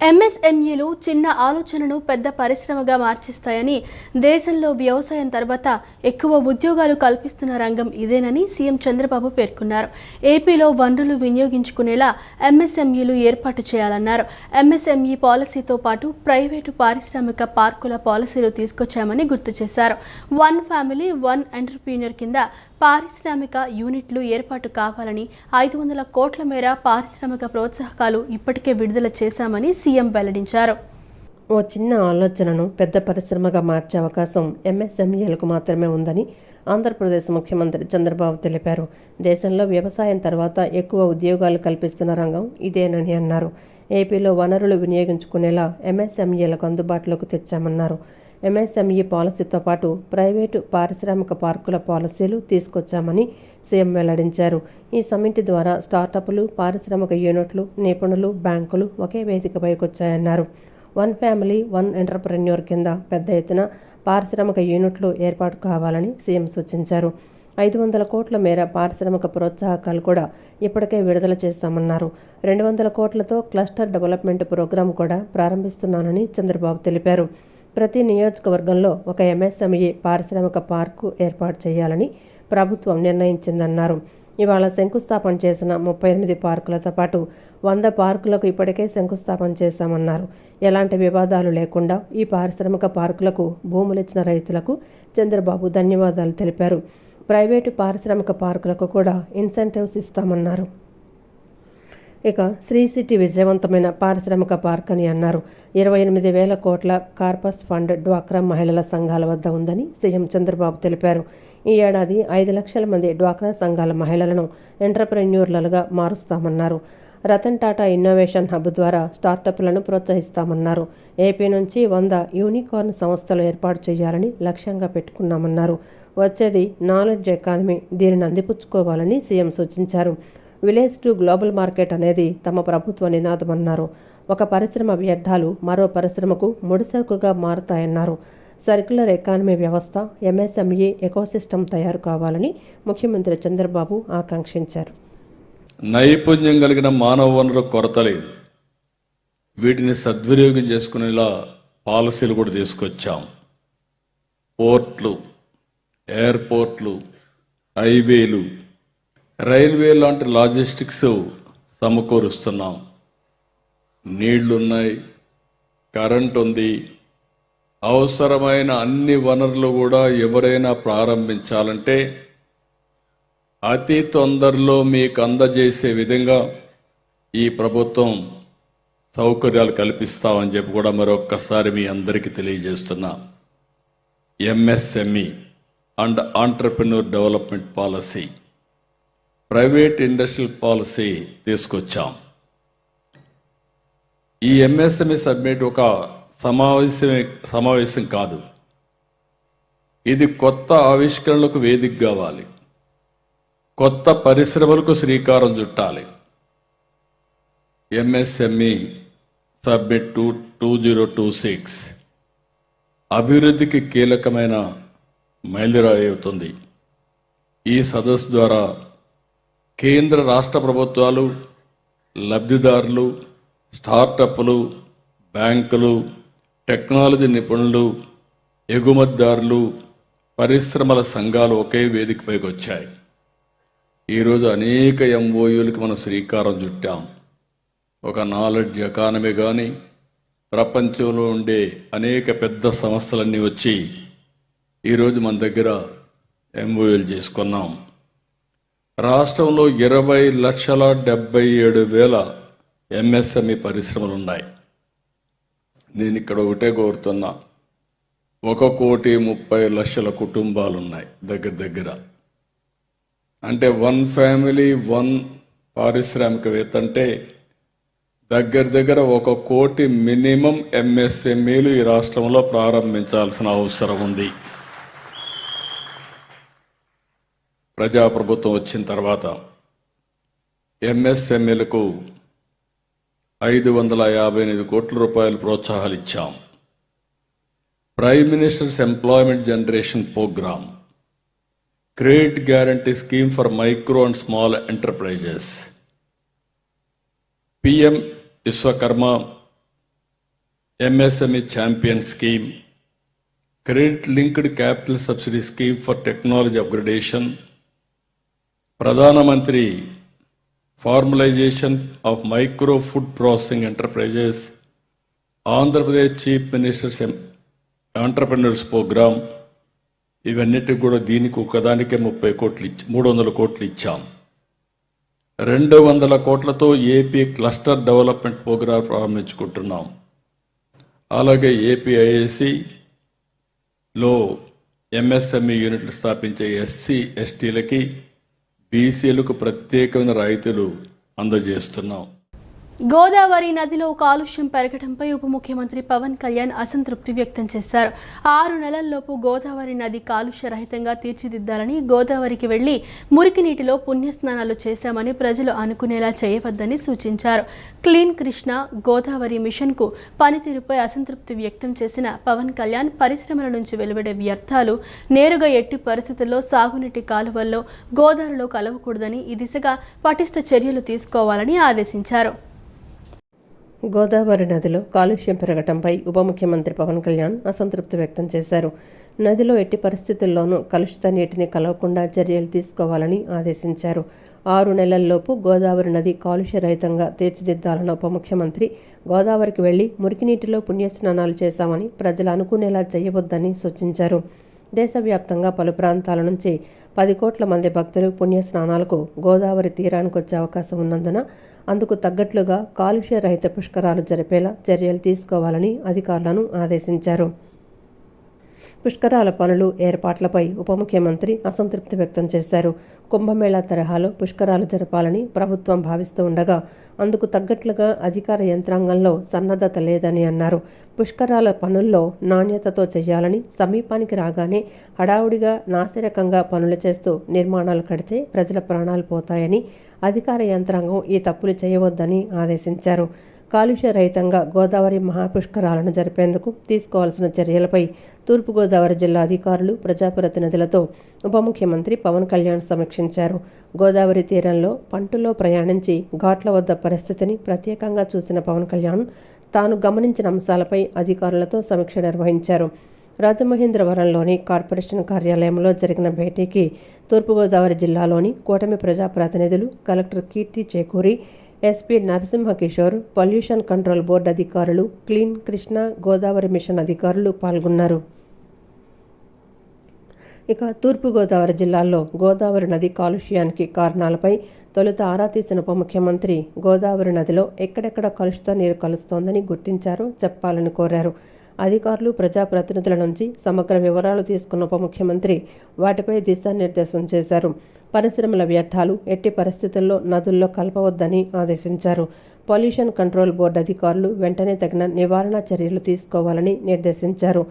ఎంఎస్ఎంఈలు చిన్న ఆలోచనను పెద్ద పరిశ్రమగా మార్చేస్తాయని, దేశంలో వ్యవసాయం తర్వాత ఎక్కువ ఉద్యోగాలు కల్పిస్తున్న రంగం ఇదేనని సీఎం చంద్రబాబు పేర్కొన్నారు. ఏపీలో వనరులు వినియోగించుకునేలా ఎంఎస్ఎంఈలు ఏర్పాటు చేయాలన్నారు. ఎంఎస్ఎంఈ పాలసీతో పాటు ప్రైవేటు పారిశ్రామిక పార్కుల పాలసీలు తీసుకొచ్చామని గుర్తు చేశారు. వన్ ఫ్యామిలీ వన్ ఎంటర్‌ప్రెన్యూర్ కింద పారిశ్రామిక యూనిట్లు ఏర్పాటు కావాలని, 500 కోట్ల మేర పారిశ్రామిక ప్రోత్సాహకాలు ఇప్పటికే విడుదల చేశామని సీఎం వెల్లడించారు. ఓ చిన్న ఆలోచనను పెద్ద పరిశ్రమగా మార్చే అవకాశం ఎంఎస్ఎంఈలకు మాత్రమే ఉందని ఆంధ్రప్రదేశ్ ముఖ్యమంత్రి చంద్రబాబు తెలిపారు. దేశంలో వ్యవసాయం తర్వాత ఎక్కువ ఉద్యోగాలు కల్పిస్తున్న రంగం ఇదేనని అన్నారు. ఏపీలో వనరులు వినియోగించుకునేలా ఎంఎస్ఎంఈలకు అందుబాటులోకి తెచ్చామన్నారు. ఎంఎస్ఎంఈ పాలసీతో పాటు ప్రైవేటు పారిశ్రామిక పార్కుల పాలసీలు తీసుకొచ్చామని సీఎం వెల్లడించారు. ఈ సమితి ద్వారా స్టార్టప్లు, పారిశ్రామిక యూనిట్లు, నిపుణులు, బ్యాంకులు ఒకే వేదికపైకి వచ్చాయన్నారు. వన్ ఫ్యామిలీ వన్ ఎంటర్‌ప్రెన్యూర్ కింద పెద్ద ఎత్తున పారిశ్రామిక యూనిట్లు ఏర్పాటు కావాలని సీఎం సూచించారు. 500 కోట్ల మేర పారిశ్రామిక ప్రోత్సాహకాలు కూడా ఇప్పటికే విడుదల చేస్తామన్నారు. 200 కోట్లతో క్లస్టర్ డెవలప్మెంట్ ప్రోగ్రాం కూడా ప్రారంభిస్తున్నానని చంద్రబాబు తెలిపారు. ప్రతి నియోజకవర్గంలో ఒక ఎంఎస్ఎంఈ పారిశ్రామిక పార్కు ఏర్పాటు చేయాలని ప్రభుత్వం నిర్ణయించిందన్నారు. ఇవాళ శంకుస్థాపన చేసిన 38 పార్కులతో పాటు 100 పార్కులకు ఇప్పటికే శంకుస్థాపన చేశామన్నారు. ఎలాంటి వివాదాలు లేకుండా ఈ పారిశ్రామిక పార్కులకు భూములిచ్చిన రైతులకు చంద్రబాబు ధన్యవాదాలు తెలిపారు. ప్రైవేటు పారిశ్రామిక పార్కులకు కూడా ఇన్సెంటివ్స్ ఇస్తామన్నారు. ఇక శ్రీ సిటీ విజయవంతమైన పారిశ్రామిక పార్క్ అని అన్నారు. 28,000 కోట్ల కార్పస్ ఫండ్ డ్వాక్రా మహిళల సంఘాల వద్ద ఉందని సీఎం చంద్రబాబు తెలిపారు. ఈ ఏడాది 5 లక్షల మంది డ్వాక్రా సంఘాల మహిళలను ఎంటర్‌ప్రెన్యూర్లుగా మారుస్తామన్నారు. రతన్ టాటా ఇన్నోవేషన్ హబ్ ద్వారా స్టార్టప్లను ప్రోత్సహిస్తామన్నారు. ఏపీ నుంచి 100 యూనికార్న్ సంస్థలు ఏర్పాటు చేయాలని లక్ష్యంగా పెట్టుకున్నామన్నారు. వచ్చేది నాలెడ్జ్ ఎకానమీ, దీనిని అందిపుచ్చుకోవాలని సీఎం సూచించారు. విలేజ్ టు గ్లోబల్ మార్కెట్ అనేది తమ ప్రభుత్వ నినాదమన్నారు. ఒక పరిశ్రమ వ్యర్థాలు మరో పరిశ్రమకు ముడిసరుకుగా మారుతాయన్నారు. సర్క్యులర్ ఎకానమీ వ్యవస్థ, ఎంఎస్ఎంఈ ఎకోసిస్టమ్ తయారు కావాలని ముఖ్యమంత్రి చంద్రబాబు ఆకాంక్షించారు. నైపుణ్యం కలిగిన మానవ వనరు కొరత లేదు. వీటిని సద్వినియోగం చేసుకునేలా పాలసీలు కూడా తీసుకొచ్చాం. పోర్ట్లు, ఎయిర్పోర్ట్లు, హైవేలు, రైల్వే లాంటి లాజిస్టిక్స్ సమకూరుస్తున్నాం. నీళ్లున్నాయి, కరెంట్ ఉంది. అవసరమైన అన్ని వనరులు కూడా ఎవరైనా ప్రారంభించాలంటే అతి తొందరలో మీకు అందజేసే విధంగా ఈ ప్రభుత్వం సౌకర్యాలు కల్పిస్తామని చెప్పి కూడా మరొక్కసారి మీ అందరికీ తెలియజేస్తున్నా. MSME and entrepreneur development policy, private industrial policy తీసుకొచ్చాం. ఈ ఎంఎస్ఎంఈ సబ్మిట్ ఒక సమావేశం కాదు. ఇది కొత్త ఆవిష్కరణలకు వేదిక కావాలి. కొత్త పరిశ్రమలకు శ్రీకారం చుట్టాలి. ఎంఎస్ఎంఈ సబ్మిట్ 2026 అభివృద్ధికి కీలకమైన మైలురాయి అవుతుంది. ఈ సదస్సు ద్వారా కేంద్ర రాష్ట్ర ప్రభుత్వాలు, లబ్ధిదారులు, స్టార్టప్లు, బ్యాంకులు, టెక్నాలజీ నిపుణులు, ఎగుమతిదారులు, పరిశ్రమల సంఘాలు ఒకే వేదికపైకి వచ్చాయి. ఈరోజు అనేక ఎంఓయూలకు మనం శ్రీకారం చుట్టాం. ఒక నాలెడ్జ్ ఎకానమీ కానీ, ప్రపంచంలో ఉండే అనేక పెద్ద సంస్థలన్నీ వచ్చి ఈరోజు మన దగ్గర ఎంఓయూలు చేసుకున్నాం. రాష్ట్రంలో 20,77,000 ఎంఎస్ఎంఈ పరిశ్రమలు ఉన్నాయి. నేను ఇక్కడ ఒకటే కోరుతున్నా, 1,30,00,000 కుటుంబాలు ఉన్నాయి దగ్గర. అంటే వన్ ఫ్యామిలీ వన్ పారిశ్రామికవేత్త అంటే దగ్గర 1 కోటి మినిమం ఎంఎస్ఎంఈలు ఈ రాష్ట్రంలో ప్రారంభించాల్సిన అవసరం ఉంది. ప్రజాప్రభుత్వం వచ్చిన తర్వాత ఎంఎస్ఎంఈలకు 558 కోట్ల రూపాయలు ప్రోత్సాహాలు ఇచ్చాం. Prime minister's employment generation programme, credit guarantee scheme for micro and small enterprises, PM Vishwakarma MSME Champion Scheme, Credit Linked Capital Subsidy Scheme for Technology Upgradation, Pradhana Mantri Formalization of Micro Food Processing Enterprises, Andhra Pradesh Chief Minister's Entrepreneurs Program, ఇవన్నిటి కూడా దీనికి ఒకదానికే 300 కోట్లు ఇచ్చాం. 200 కోట్లతో AP cluster development programme ప్రారంభించుకుంటున్నాం. అలాగే ఏపీఐఐసిలో MSME యూనిట్లు స్థాపించే SC ఎస్టీలకి బీసీలకు ప్రత్యేకమైన రాయితీలు అందజేస్తున్నాం. గోదావరి నదిలో కాలుష్యం పెరగడంపై ఉప ముఖ్యమంత్రి పవన్ కళ్యాణ్ అసంతృప్తి వ్యక్తం చేశారు. 6 నెలల్లోపు గోదావరి నది కాలుష్య రహితంగా తీర్చిదిద్దాలని, గోదావరికి వెళ్లి మురికి నీటిలో పుణ్యస్నానాలు చేశామని ప్రజలు అనుకునేలా చేయవద్దని సూచించారు. క్లీన్ కృష్ణ గోదావరి మిషన్కు పనితీరుపై అసంతృప్తి వ్యక్తం చేసిన పవన్ కళ్యాణ్ పరిశ్రమల నుంచి వెలువడే వ్యర్థాలు నేరుగా ఎట్టి పరిస్థితుల్లో సాగునీటి కాలువల్లో గోదావరిలో కలవకూడదని, ఈ దిశగా పటిష్ట చర్యలు తీసుకోవాలని ఆదేశించారు. గోదావరి నదిలో కాలుష్యం పెరగటంపై ఉప ముఖ్యమంత్రి పవన్ కళ్యాణ్ అసంతృప్తి వ్యక్తం చేశారు. నదిలో ఎట్టి పరిస్థితుల్లోనూ కలుషిత నీటిని కలవకుండా చర్యలు తీసుకోవాలని ఆదేశించారు. 6 నెలల్లోపు గోదావరి నది కాలుష్య రహితంగా తీర్చిదిద్దాలన్న ఉప ముఖ్యమంత్రి గోదావరికి వెళ్లి మురికినీటిలో పుణ్యస్నానాలు చేశామని ప్రజలు అనుకునేలా చేయవద్దని సూచించారు. దేశవ్యాప్తంగా పలు ప్రాంతాల నుంచి 10 కోట్ల మంది భక్తులు పుణ్యస్నానాలకు గోదావరి తీరానికి వచ్చే అవకాశం ఉన్నందున అందుకు తగ్గట్లుగా కాలుష్య రహిత పుష్కరాలు జరిపేలా చర్యలు తీసుకోవాలని అధికారులను ఆదేశించారు. పుష్కరాల పనులు ఏర్పాట్లపై ఉప ముఖ్యమంత్రి అసంతృప్తి వ్యక్తం చేశారు. కుంభమేళా తరహాలో పుష్కరాలు జరపాలని ప్రభుత్వం భావిస్తూ ఉండగా అందుకు తగ్గట్లుగా అధికార యంత్రాంగంలో సన్నద్ధత లేదని అన్నారు. పుష్కరాల పనుల్లో నాణ్యతతో చేయాలని, సమీపానికి రాగానే హడావుడిగా నాసిరకంగా పనులు చేస్తూ నిర్మాణాలు కడితే ప్రజల ప్రాణాలు పోతాయని, అధికార యంత్రాంగం ఈ తప్పులు చేయవద్దని ఆదేశించారు. కాలుష్య రహితంగా గోదావరి మహాపుష్కరాలను జరిపేందుకు తీసుకోవాల్సిన చర్యలపై తూర్పుగోదావరి జిల్లా అధికారులు, ప్రజాప్రతినిధులతో ఉప ముఖ్యమంత్రి పవన్ కళ్యాణ్ సమీక్షించారు. గోదావరి తీరంలో పంటులో ప్రయాణించి ఘాట్ల వద్ద పరిస్థితిని ప్రత్యేకంగా చూసిన పవన్ కళ్యాణ్ తాను గమనించిన అంశాలపై అధికారులతో సమీక్ష నిర్వహించారు. రాజమహేంద్రవరంలోని కార్పొరేషన్ కార్యాలయంలో జరిగిన భేటీకి తూర్పుగోదావరి జిల్లాలోని కూటమి ప్రజాప్రతినిధులు, collector Keerthi Chekuri, SP Narasimhakishore, pollution control board అధికారులు, క్లీన్ కృష్ణ గోదావరి మిషన్ అధికారులు పాల్గొన్నారు. ఇక తూర్పుగోదావరి జిల్లాలో గోదావరి నది కాలుష్యానికి కారణాలపై తొలుత ఆరా తీసిన ఉప ముఖ్యమంత్రి గోదావరి నదిలో ఎక్కడెక్కడ కలుషిత నీరు కలుస్తోందని గుర్తించారో చెప్పాలని కోరారు. అధికారులు, ప్రజాప్రతినిధుల నుంచి సమగ్ర వివరాలు తీసుకున్న ఉప ముఖ్యమంత్రి వాటిపై దిశానిర్దేశం చేశారు. పరిశ్రమల వ్యర్థాలు ఎట్టి పరిస్థితుల్లో నదుల్లో కలపవద్దని ఆదేశించారు. పొల్యూషన్ కంట్రోల్ బోర్డు అధికారులు వెంటనే తగిన నివారణ చర్యలు తీసుకోవాలని నిర్దేశించారు.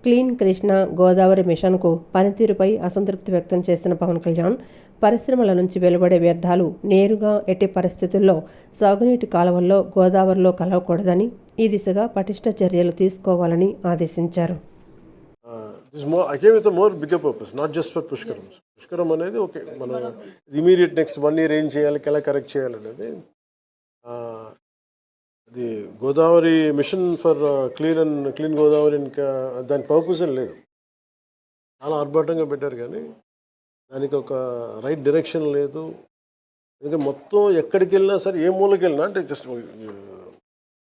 క్లీన్ కృష్ణ గోదావరి మిషన్కు పనితీరుపై అసంతృప్తి వ్యక్తం చేసిన పవన్ కళ్యాణ్ పరిశ్రమల నుంచి వెలువడే వ్యర్థాలు నేరుగా ఎట్టి పరిస్థితుల్లో సాగునీటి కాలువల్లో గోదావరిలో కలవకూడదని, ఈ దిశగా పటిష్ట చర్యలు తీసుకోవాలని ఆదేశించారు. I came with a more bigger purpose, not just for Pushkaram. Pushkaram అనేది ఓకే, మనం ఇమీడియట్ నెక్స్ట్ 1 year ఏం చేయాలి, ఎలా కరెక్ట్ చేయాలి అనేది అది Godavari mission for clean Godavari ఇంకా దాని పర్పస్ ఏం లేదు. చాలా ఆర్భాటంగా పెట్టారు కానీ దానికి ఒక రైట్ డైరెక్షన్ లేదు. ఎందుకంటే మొత్తం ఎక్కడికి వెళ్ళినా సరే, ఏ మూలకి వెళ్ళినా అంటే జస్ట్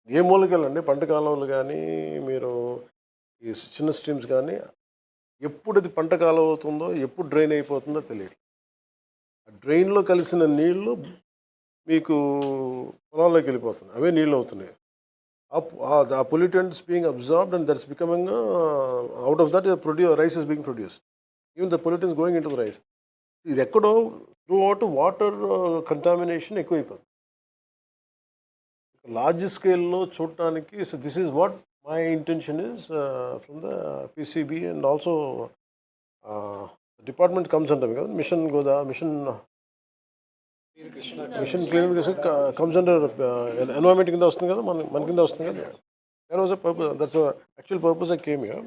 ఏ మూలకి వెళ్ళండి, పంట కాలువలు కానీ మీరు ఈ చిన్న స్ట్రీమ్స్ కానీ ఎప్పుడు అది పంట కాలువ అవుతుందో, ఎప్పుడు డ్రైన్ అయిపోతుందో తెలియదు. ఆ డ్రైన్లో కలిసిన నీళ్లు మీకు పొలాల్లోకి వెళ్ళిపోతున్నాయి, అవే నీళ్ళు అవుతున్నాయి. ఆ pollutants being absorbed and that's becoming out of that rice is being produced. Even the pollutants going in to the rice. ఇది ఎక్కడో త్రూ అవుట్ వాటర్ కంటామినేషన్ ఎక్కువైపోతుంది. లార్జ్ స్కేల్లో చూడటానికి, so this is what my intention is from the PCB and also the department comes under Mission Clean comes under environment కింద వస్తుంది కదా, మన కింద వస్తుంది కదా. There was a purpose, that's the actual purpose I came here.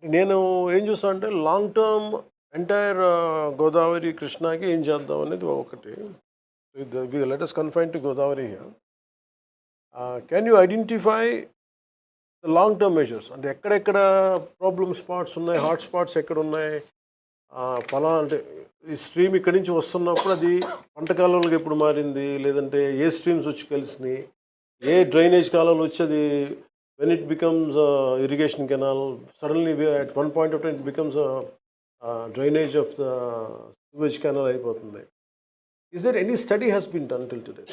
నేను ఏం చూస్తాను అంటే లాంగ్ టర్మ్ ఎంటైర్ గోదావరి కృష్ణాకి ఏం చేద్దాం అనేది ఒకటి. Let us confine to Godavari here. Can you identify long term measures అంటే ఎక్కడెక్కడ ప్రాబ్లమ్ స్పాట్స్ ఉన్నాయి, హాట్ స్పాట్స్ ఎక్కడ ఉన్నాయి, అంటే ఈ స్ట్రీమ్ ఇక్కడి నుంచి వస్తున్నప్పుడు అది పంట కాలువలకు ఎప్పుడు మారింది, లేదంటే ఏ స్ట్రీమ్స్ వచ్చి కలిసినాయి, ఏ డ్రైనేజ్ కాలువలు వచ్చి అది when it becomes irrigation canal suddenly at one point of time it becomes drainage of the sewage canal అయిపోతుంది. Is there any study has been done till today?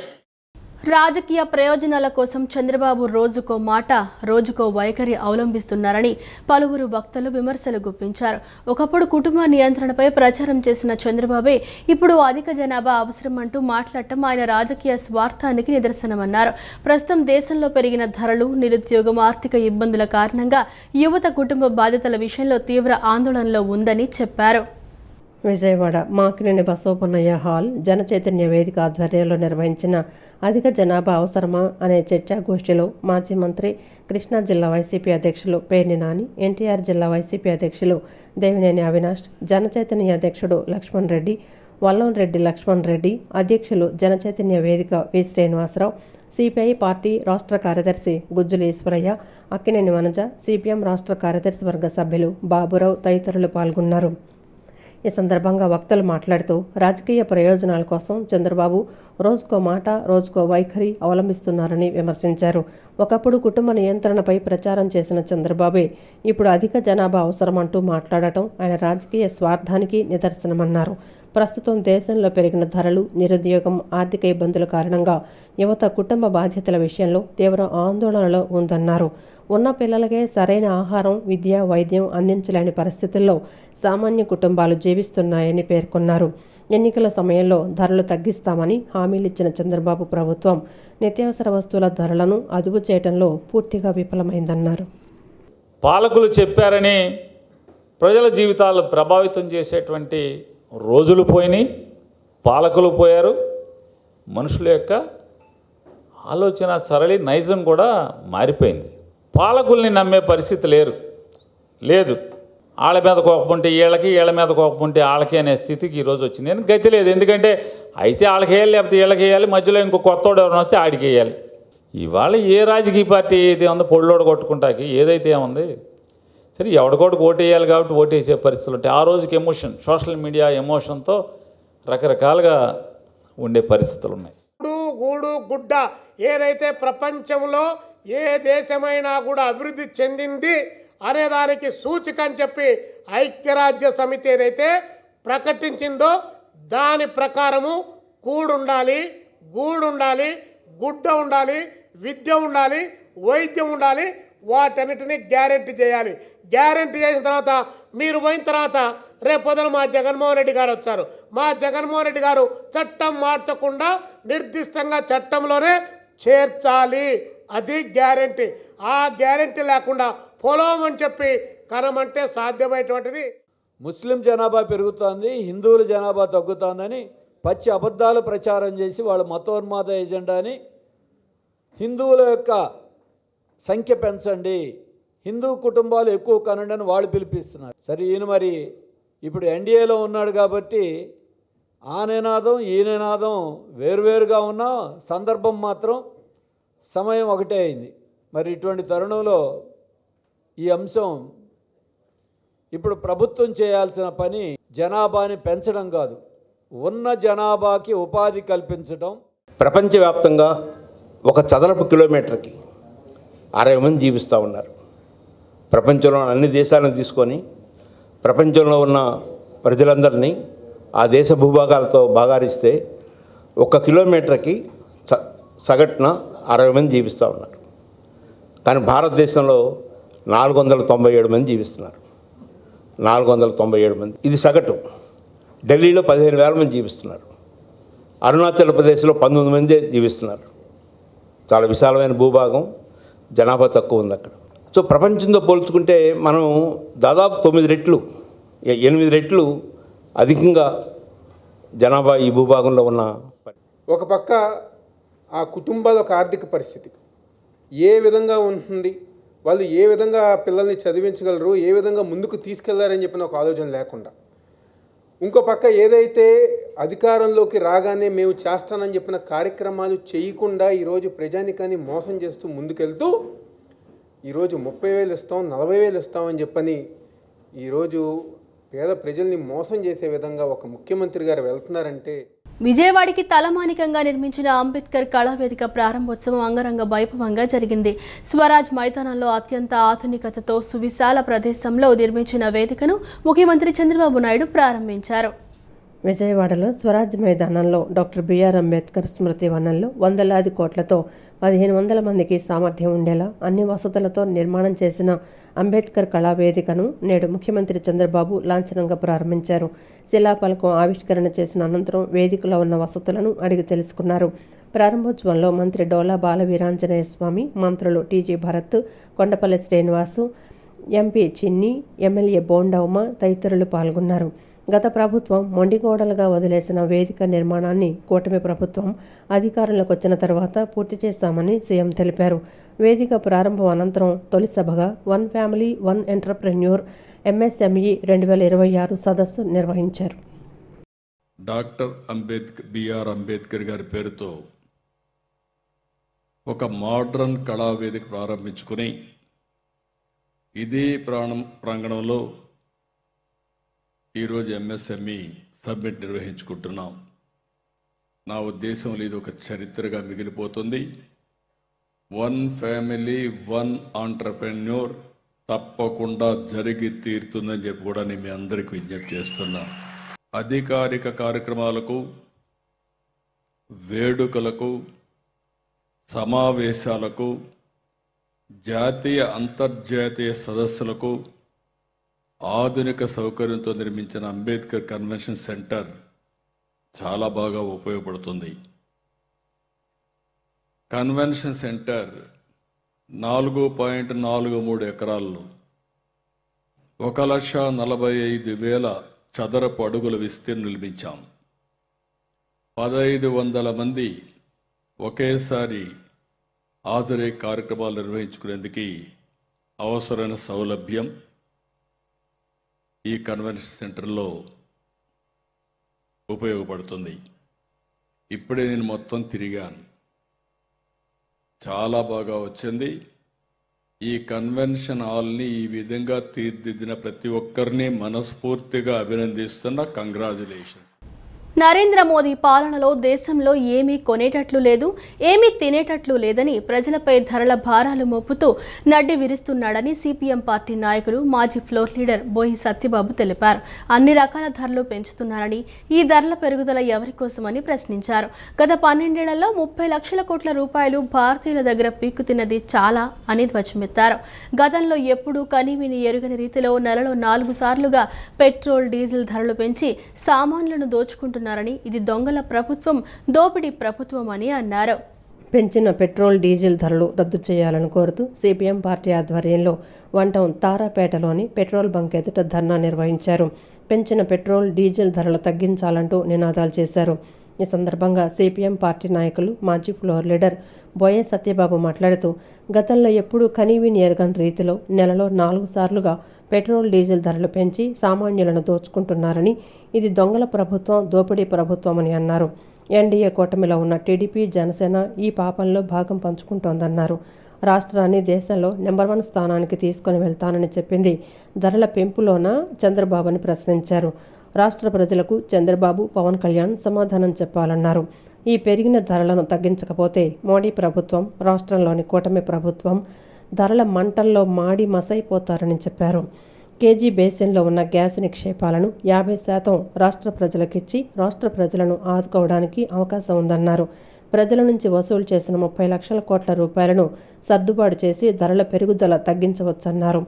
రాజకీయ ప్రయోజనాల కోసం చంద్రబాబు రోజుకో మాట రోజుకో వైఖరి అవలంబిస్తున్నారని పలువురు వక్తలు విమర్శలు గుప్పించారు. ఒకప్పుడు కుటుంబ నియంత్రణపై ప్రచారం చేసిన చంద్రబాబే ఇప్పుడు అధిక జనాభా అవసరం అంటూ మాట్లాడటం ఆయన రాజకీయ స్వార్థానికి నిదర్శనమన్నారు. ప్రస్తుతం దేశంలో పెరిగిన ధరలు, నిరుద్యోగం, ఆర్థిక ఇబ్బందుల కారణంగా యువత కుటుంబ బాధ్యతల విషయంలో తీవ్ర ఆందోళనలో ఉందని చెప్పారు. విజయవాడ మాకినేని బసవపున్నయ్య హాల్ జనచైతన్య వేదిక ఆధ్వర్యంలో నిర్వహించిన అధిక జనాభా అవసరమా అనే చర్చాగోష్ఠిలో మాజీ మంత్రి, కృష్ణా జిల్లా వైసీపీ అధ్యక్షులు పేర్ని నాని, ఎన్టీఆర్ జిల్లా వైసీపీ అధ్యక్షులు దేవినేని అవినాష్, జనచైతన్య అధ్యక్షుడు లక్ష్మణ్ రెడ్డి, వల్లంరెడ్డి లక్ష్మణ్ రెడ్డి, అధ్యక్షులు జనచైతన్య వేదిక వి శ్రీనివాసరావు, సిపిఐ పార్టీ రాష్ట్ర కార్యదర్శి గుజ్జుల ఈశ్వరయ్య, అక్కినేని వనజ, సిపిఎం రాష్ట్ర కార్యదర్శి వర్గ సభ్యులు బాబురావు తదితరులు పాల్గొన్నారు. ఈ సందర్భంగా వక్తలు మాట్లాడుతూ రాజకీయ ప్రయోజనాల కోసం చంద్రబాబు రోజుకో మాట రోజుకో వైఖరి అవలంబిస్తున్నారని విమర్శించారు. ఒకప్పుడు కుటుంబ నియంత్రణపై ప్రచారం చేసిన చంద్రబాబే ఇప్పుడు అధిక జనాభా అవసరమంటూ మాట్లాడటం ఆయన రాజకీయ స్వార్థానికి నిదర్శనమన్నారు. ప్రస్తుతం దేశంలో పెరిగిన ధరలు, నిరుద్యోగం, ఆర్థిక ఇబ్బందుల కారణంగా యువత కుటుంబ బాధ్యతల విషయంలో తీవ్ర ఆందోళనలో ఉందన్నారు. ఉన్న పిల్లలకే సరైన ఆహారం, విద్య, వైద్యం అందించలేని పరిస్థితుల్లో సామాన్య కుటుంబాలు జీవిస్తున్నాయని పేర్కొన్నారు. ఎన్నికల సమయంలో ధరలు తగ్గిస్తామని హామీలిచ్చిన చంద్రబాబు ప్రభుత్వం నిత్యావసర వస్తువుల ధరలను అదుపు చేయడంలో పూర్తిగా విఫలమైందన్నారు. పాలకులు చెప్పారని ప్రజల జీవితాలు ప్రభావితం చేసేటువంటి రోజులు పోయినాయి, పాలకులు పోయారు. మనుషుల యొక్క ఆలోచన సరళి నైజం కూడా మారిపోయింది. పాలకుల్ని నమ్మే పరిస్థితి లేదు. వాళ్ళ మీద కోపం వీళ్ళకి, వీళ్ళ మీద కోపం వాళ్ళకి అనే స్థితికి ఈరోజు వచ్చింది. నేను గతి లేదు. ఎందుకంటే అయితే వాళ్ళకి వేయాలి, లేకపోతే వీళ్ళకి వేయాలి, మధ్యలో ఇంకో కొత్తోడు ఎవరైనా వస్తే ఆడికి వేయాలి. ఇవాళ ఏ రాజకీయ పార్టీ ఏది ఉందో పొళ్ళోడు కొట్టుకుంటాకి ఏదైతే ఉంది సరే ఎవడికోడికి ఓటు వేయాలి కాబట్టి ఓటు వేసే పరిస్థితులు ఉంటాయి. ఆ రోజుకి ఎమోషన్, సోషల్ మీడియా ఎమోషన్తో రకరకాలుగా ఉండే పరిస్థితులు ఉన్నాయి. గూడు గుడ్డ ఏదైతే ప్రపంచంలో ఏ దేశమైనా కూడా అభివృద్ధి చెందింది అనేదానికి సూచిక అని చెప్పి ఐక్యరాజ్య సమితి ఏదైతే ప్రకటించిందో దాని ప్రకారము కూడుండాలి, గూడుండాలి, గుడ్డ ఉండాలి, విద్య ఉండాలి, వైద్యం ఉండాలి. వాటన్నిటినీ గ్యారెంటీ చేయాలి. గ్యారెంటీ చేసిన తర్వాత మీరు పోయిన తర్వాత రేపొదలు మా జగన్మోహన్ రెడ్డి గారు వచ్చారు. మా జగన్మోహన్ రెడ్డి గారు చట్టం మార్చకుండా నిర్దిష్టంగా చట్టంలోనే చేర్చాలి. అది గ్యారెంటీ. ఆ గ్యారెంటీ లేకుండా పొలం అని చెప్పి కనమంటే సాధ్యమైనటువంటిది. ముస్లిం జనాభా పెరుగుతోంది, హిందువుల జనాభా తగ్గుతోందని పచ్చి అబద్ధాలు ప్రచారం చేసి వాళ్ళ మతోన్మాద ఎజెండాని హిందువుల యొక్క సంఖ్య పెంచండి, హిందూ కుటుంబాలు ఎక్కువ కనండి అని వాళ్ళు పిలిపిస్తున్నారు. సరే ఈయన మరి ఇప్పుడు ఎన్డీఏలో ఉన్నాడు కాబట్టి ఆ నినాదం ఈ నినాదం వేరువేరుగా ఉన్న సందర్భం మాత్రం సమయం ఒకటే అయింది. మరి ఇటువంటి తరుణంలో ఈ అంశం ఇప్పుడు ప్రభుత్వం చేయాల్సిన పని జనాభాని పెంచడం కాదు, ఉన్న జనాభాకి ఉపాధి కల్పించడం. ప్రపంచవ్యాప్తంగా ఒక చదరపు కిలోమీటర్కి 60 మంది జీవిస్తూ ఉన్నారు. ప్రపంచంలో అన్ని దేశాలను తీసుకొని ప్రపంచంలో ఉన్న ప్రజలందరినీ ఆ దేశ భూభాగాలతో భాగారిస్తే 1 కిలోమీటర్కి సగటున 60 మంది జీవిస్తూ ఉన్నారు. కానీ భారతదేశంలో 497 మంది జీవిస్తున్నారు. 497 మంది, ఇది సగటు. ఢిల్లీలో 15,000 మంది జీవిస్తున్నారు. అరుణాచల్ ప్రదేశ్లో 19 మంది జీవిస్తున్నారు. చాలా విశాలమైన భూభాగం, జనాభా తక్కువ ఉంది అక్కడ. సో ప్రపంచంతో పోల్చుకుంటే మనం దాదాపు 9 రెట్లు 8 రెట్లు అధికంగా జనాభా ఈ భూభాగంలో ఉన్న. ఒక పక్క ఆ కుటుంబాల ఒక ఆర్థిక పరిస్థితి ఏ విధంగా ఉంటుంది, వాళ్ళు ఏ విధంగా పిల్లల్ని చదివించగలరు, ఏ విధంగా ముందుకు తీసుకెళ్లారని చెప్పిన ఒక ఆలోచన లేకుండా, ఇంకో పక్క ఏదైతే అధికారంలోకి రాగానే మేము చేస్తానని చెప్పిన కార్యక్రమాలు చేయకుండా ఈరోజు ప్రజానికాన్ని మోసం చేస్తూ ముందుకెళ్తూ ఈరోజు 30,000 ఇస్తాం, 40,000 ఇస్తామని చెప్పని ఈరోజు పేద ప్రజల్ని మోసం చేసే విధంగా ఒక ముఖ్యమంత్రి గారు వెళ్తున్నారంటే విజయవాడకి తలమానికంగా నిర్మించిన అంబేద్కర్ కళావేదిక ప్రారంభోత్సవం అంగరంగ వైభవంగా జరిగింది. స్వరాజ్ మైదానంలో అత్యంత ఆధునికతతో సువిశాల ప్రదేశంలో నిర్మించిన వేదికను ముఖ్యమంత్రి చంద్రబాబు నాయుడు ప్రారంభించారు. విజయవాడలో స్వరాజ్ మైదానంలో డాక్టర్ బిఆర్ అంబేద్కర్ స్మృతి వనంలో వందలాది కోట్లతో 1500 మందికి సామర్థ్యం ఉండేలా అన్ని వసతులతో నిర్మాణం చేసిన అంబేద్కర్ కళావేదికను నేడు ముఖ్యమంత్రి చంద్రబాబు లాంఛనంగా ప్రారంభించారు. శిలాఫలకం ఆవిష్కరణ చేసిన అనంతరం వేదికలో ఉన్న వసతులను అడిగి తెలుసుకున్నారు. ప్రారంభోత్సవంలో మంత్రి డోలా బాల వీరాంజనేయ స్వామి, మంత్రులు టీజీ భరత్, కొండపల్లి శ్రీనివాసు, ఎంపీ చిన్ని, ఎమ్మెల్యే బోండా ఉమ తదితరులు పాల్గొన్నారు. గత ప్రభుత్వం మొండిగోడలుగా వదిలేసిన వేదిక నిర్మాణాన్ని కూటమి ప్రభుత్వం అధికారంలోకి వచ్చిన తర్వాత పూర్తి చేశామని సీఎం తెలిపారు. వేదిక ప్రారంభం అనంతరం తొలి సభగా one family one entrepreneur MSME 2026 సదస్సు నిర్వహించారు. డాక్టర్ బిఆర్ అంబేద్కర్ గారి పేరుతో ఒక మోడ్రన్ కళావేదిక ప్రారంభించుకుని ఇదే ప్రాంగణంలో ఈరోజు MSME సబ్మిట్ నిర్వహించుకుంటున్నాం. నా ఉద్దేశంలో ఇది ఒక చరిత్రగా మిగిలిపోతుంది. వన్ ఫ్యామిలీ వన్ ఆంటర్ప్రెన్యూర్ తప్పకుండా జరిగి తీరుతుందని చెప్పి కూడా నేను మీ అందరికీ విజ్ఞప్తి చేస్తున్నా. అధికారిక కార్యక్రమాలకు, వేడుకలకు, సమావేశాలకు, జాతీయ అంతర్జాతీయ సదస్సులకు ఆధునిక సౌకర్యంతో నిర్మించిన అంబేద్కర్ కన్వెన్షన్ సెంటర్ చాలా బాగా ఉపయోగపడుతుంది. కన్వెన్షన్ సెంటర్ 4.43 ఎకరాల్లో 1,45,000 చదరపు అడుగుల విస్తీర్ణం నిర్మించాం. 1,500 మంది ఒకేసారి హాజరై కార్యక్రమాలు నిర్వహించుకునేందుకు అవసరమైన సౌలభ్యం ఈ కన్వెన్షన్ సెంటర్లో ఉపయోగపడుతుంది. ఇప్పుడే నేను మొత్తం తిరిగాను, చాలా బాగా వచ్చింది. ఈ కన్వెన్షన్ హాల్ని ఈ విధంగా తీర్చిదిద్దిన ప్రతి ఒక్కరిని మనస్ఫూర్తిగా అభినందిస్తున్నా. కంగ్రాచులేషన్స్. నరేంద్ర మోదీ పాలనలో దేశంలో ఏమీ కొనేటట్లు లేదు, ఏమీ తినేటట్లు లేదని ప్రజలపై ధరల భారాలు మోపుతూ నడ్డి విరుస్తున్నాడని సిపిఎం పార్టీ నాయకులు, మాజీ ఫ్లోర్ లీడర్ బోయి సత్యబాబు తెలిపారు. అన్ని రకాల ధరలు పెంచుతున్నారని, ఈ ధరల పెరుగుదల ఎవరి కోసమని ప్రశ్నించారు. గత 12 ఏళ్లలో 30 లక్షల కోట్ల రూపాయలు భారతీయుల దగ్గర పీక్కుతిన్నది చాలా అని ధ్వజమెత్తారు. గతంలో ఎప్పుడూ కనీవిని ఎరుగని రీతిలో నెలలో 4 సార్లుగా పెట్రోల్, డీజిల్ ధరలు పెంచి సామాన్యులను దోచుకుంటున్నారు. ఇది దొంగల ప్రభుత్వం, దోపిడీ ప్రభుత్వం అని అన్నారు. పెంచిన పెట్రోల్, డీజిల్ ధరలు రద్దు చేయాలని కోరుతూ సిపిఎం పార్టీ ఆధ్వర్యంలో వన్ టౌన్ తారాపేటలోని పెట్రోల్ బంక్ ఎదుట ధర్నా నిర్వహించారు. పెంచిన పెట్రోల్, డీజిల్ ధరలు తగ్గించాలంటూ నినాదాలు చేశారు. ఈ సందర్భంగా సిపిఎం పార్టీ నాయకులు, మాజీ ఫ్లోర్ లీడర్ బోయే సత్యబాబు మాట్లాడుతూ, గతంలో ఎప్పుడూ కనీవిని ఎరగని రీతిలో నెలలో 4 సార్లుగా పెట్రోల్, డీజిల్ ధరలు పెంచి సామాన్యులను దోచుకుంటున్నారని, ఇది దొంగల ప్రభుత్వం, దోపిడీ ప్రభుత్వం అని అన్నారు. ఎన్డీఏ కూటమిలో ఉన్న టీడీపీ, జనసేన ఈ పాపంలో భాగం పంచుకుంటోందన్నారు. రాష్ట్రాన్ని దేశంలో నెంబర్ 1 స్థానానికి తీసుకొని వెళ్తానని చెప్పింది ధరల పెంపులోనా చంద్రబాబుని ప్రశ్నించారు. రాష్ట్ర ప్రజలకు చంద్రబాబు, పవన్ కళ్యాణ్ సమాధానం చెప్పాలన్నారు. ఈ పెరిగిన ధరలను తగ్గించకపోతే మోడీ ప్రభుత్వం, రాష్ట్రంలోని కూటమి ప్రభుత్వం ధరల మంటల్లో మాడి మసైపోతారని చెప్పారు. కేజీ బేసిన్లో ఉన్న గ్యాస్ నిక్షేపాలను 50% రాష్ట్ర ప్రజలకిచ్చి రాష్ట్ర ప్రజలను ఆదుకోవడానికి అవకాశం ఉందన్నారు. ప్రజల నుంచి వసూలు చేసిన 30 లక్షల కోట్ల రూపాయలను సర్దుబాటు చేసి ధరల పెరుగుదల తగ్గించవచ్చన్నారు.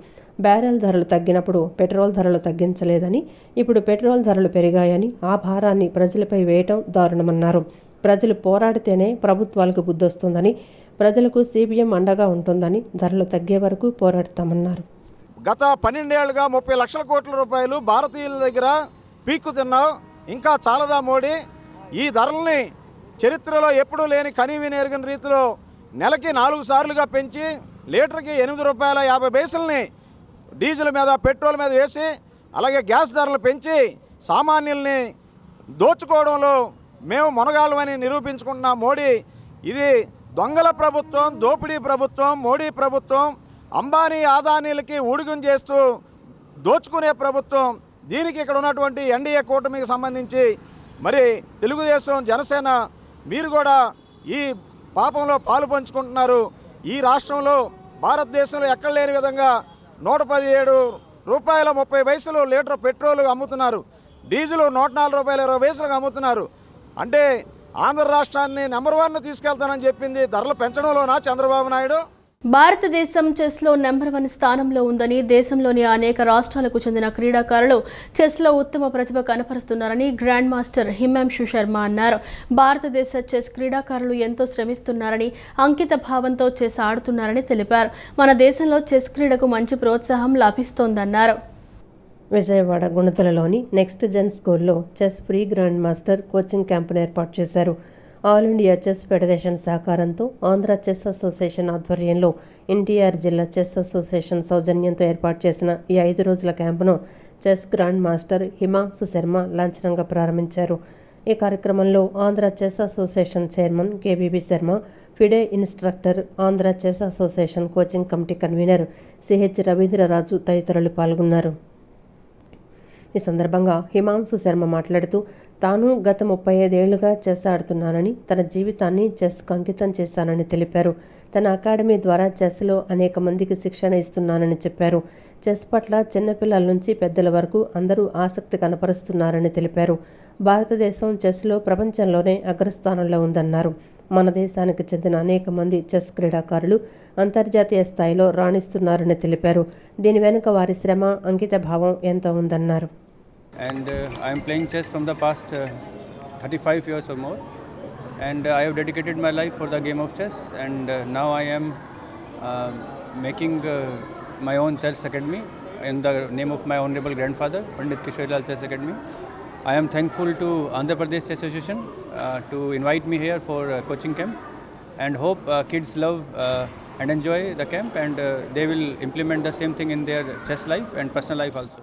బ్యారెల్ ధరలు తగ్గినప్పుడు పెట్రోల్ ధరలు తగ్గించలేదని, ఇప్పుడు పెట్రోల్ ధరలు పెరిగాయని ఆ భారాన్ని ప్రజలపై వేయటం దారుణమన్నారు. ప్రజలు పోరాడితేనే ప్రభుత్వాలకు బుద్ధొస్తుందని, ప్రజలకు సిపిఎం అండగా ఉంటుందని, ధరలు తగ్గే వరకు పోరాడతామన్నారు. గత 12 ఏళ్లుగా 30 లక్షల కోట్ల రూపాయలు భారతీయుల దగ్గర పీక్కు తిన్నావు, ఇంకా చాలదా మోడీ? ఈ ధరల్ని చరిత్రలో ఎప్పుడూ లేని కనీవిని ఎరగని రీతిలో నెలకి 4 సార్లుగా పెంచి లీటర్కి ₹8.50 డీజిల్ మీద, పెట్రోల్ మీద వేసి, అలాగే గ్యాస్ ధరలు పెంచి సామాన్యుల్ని దోచుకోవడంలో మేము మొనగాళ్ళమని నిరూపించుకుంటున్న మోడీ, ఇది దొంగల ప్రభుత్వం, దోపిడీ ప్రభుత్వం, మోడీ ప్రభుత్వం. అంబానీ ఆదానీలకి ఊడిగం చేస్తూ దోచుకునే ప్రభుత్వం. దీనికి ఇక్కడ ఉన్నటువంటి ఎన్డీఏ కూటమికి సంబంధించి మరి తెలుగుదేశం, జనసేన మీరు కూడా ఈ పాపంలో పాలు పంచుకుంటున్నారు. ఈ రాష్ట్రంలో భారతదేశంలో ఎక్కడ లేని విధంగా 117 రూపాయల 30 పైసలు లీటర్ పెట్రోల్ అమ్ముతున్నారు. డీజిల్ 104 రూపాయల 20 పైసలకు అమ్ముతున్నారు. అంటే ఆంధ్ర రాష్ట్రాన్ని నెంబర్ 1 తీసుకెళ్తానని చెప్పింది ధరలు పెంచడంలోనా చంద్రబాబు నాయుడు? భారతదేశం చెస్లో నెంబర్ 1 స్థానంలో ఉందని, దేశంలోని అనేక రాష్ట్రాలకు చెందిన క్రీడాకారులు చెస్లో ఉత్తమ ప్రతిభ కనపరుస్తున్నారని గ్రాండ్ మాస్టర్ హిమాంశు శర్మ అన్నారు. భారతదేశ చెస్ క్రీడాకారులు ఎంతో శ్రమిస్తున్నారని, అంకిత భావంతో చెస్ ఆడుతున్నారని తెలిపారు. మన దేశంలో చెస్ క్రీడకు మంచి ప్రోత్సాహం లభిస్తోందన్నారు. విజయవాడ గుణతలలోని నెక్స్ట్ జెన్ స్కూల్లో chess free grand master coaching క్యాంపును ఏర్పాటు చేశారు. ఆల్ ఇండియా చెస్ ఫెడరేషన్ సహకారంతో ఆంధ్ర చెస్ అసోసియేషన్ ఆధ్వర్యంలో ఎన్టీఆర్ జిల్లా చెస్ అసోసియేషన్ సౌజన్యంతో ఏర్పాటు చేసిన ఈ 5 రోజుల క్యాంపును chess grand master Himanshu Sharma లాంఛనంగా ప్రారంభించారు. ఈ కార్యక్రమంలో Andhra chess association chairman KBB Sharma, FIDE instructor, Andhra chess association coaching committee convener CH Ravindraraju తదితరులు పాల్గొన్నారు. ఈ సందర్భంగా హిమాంశు శర్మ మాట్లాడుతూ తాను గత 35 ఏళ్లుగా చెస్ ఆడుతున్నానని, తన జీవితాన్ని చెస్కు అంకితం చేశానని తెలిపారు. తన అకాడమీ ద్వారా చెస్లో అనేక మందికి శిక్షణ ఇస్తున్నానని చెప్పారు. చెస్ పట్ల చిన్నపిల్లల నుంచి పెద్దల వరకు అందరూ ఆసక్తి కనపరుస్తున్నారని తెలిపారు. భారతదేశం చెస్లో ప్రపంచంలోనే అగ్రస్థానంలో ఉందన్నారు. మన దేశానికి చెందిన అనేక మంది చెస్ క్రీడాకారులు అంతర్జాతీయ స్థాయిలో రాణిస్తున్నారని తెలిపారు. దీని వెనుక వారి శ్రమ, అంకిత భావం ఎంతో ఉందన్నారు. And I am playing chess from the past 35 years or more, and I have dedicated my life for the game of chess, and now I am making my own chess academy in the name of my honorable grandfather, Pandit Kishorilal Chess Academy. I am thankful to Andhra Pradesh Chess Association to invite me here for coaching camp, and hope kids love and enjoy the camp, and they will implement the same thing in their chess life and personal life also.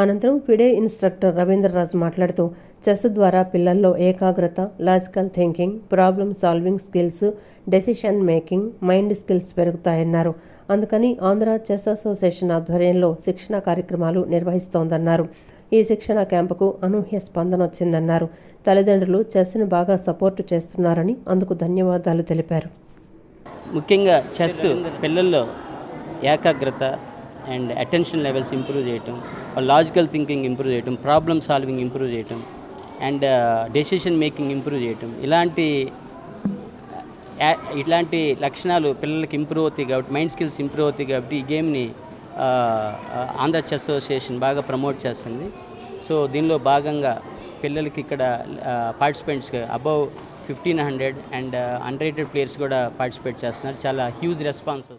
అనంతరం FIDE instructor Ravindraraju మాట్లాడుతూ chess ద్వారా పిల్లల్లో ఏకాగ్రత, logical thinking, problem solving skills, decision making, mind skills పెరుగుతాయన్నారు. అందుకని Andhra chess association ఆధ్వర్యంలో శిక్షణ కార్యక్రమాలు నిర్వహిస్తోందన్నారు. ఈ శిక్షణ క్యాంపుకు అనూహ్య స్పందన వచ్చిందన్నారు. తల్లిదండ్రులు చెస్ను బాగా సపోర్టు చేస్తున్నారని అందుకు ధన్యవాదాలు తెలిపారు. ముఖ్యంగా చెస్ పిల్లల్లో ఏకాగ్రత అండ్ అటెన్షన్ లెవెల్స్ ఇంప్రూవ్ చేయటం, లాజికల్ థింకింగ్ ఇంప్రూవ్ చేయటం, ప్రాబ్లమ్ సాల్వింగ్ ఇంప్రూవ్ చేయటం అండ్ డెసిషన్ మేకింగ్ ఇంప్రూవ్ చేయటం, ఇలాంటి లక్షణాలు పిల్లలకి ఇంప్రూవ్ అవుతాయి కాబట్టి, మైండ్ స్కిల్స్ ఇంప్రూవ్ అవుతాయి కాబట్టి ఈ గేమ్ని ఆంధ్ర చెస్ అసోసియేషన్ బాగా ప్రమోట్ చేస్తుంది. సో దీనిలో భాగంగా పిల్లలకి ఇక్కడ పార్టిసిపెంట్స్ అబవ్ 1500 అండ్ అన్రేటెడ్ ప్లేయర్స్ కూడా పార్టిసిపేట్ చేస్తున్నారు. చాలా huge response.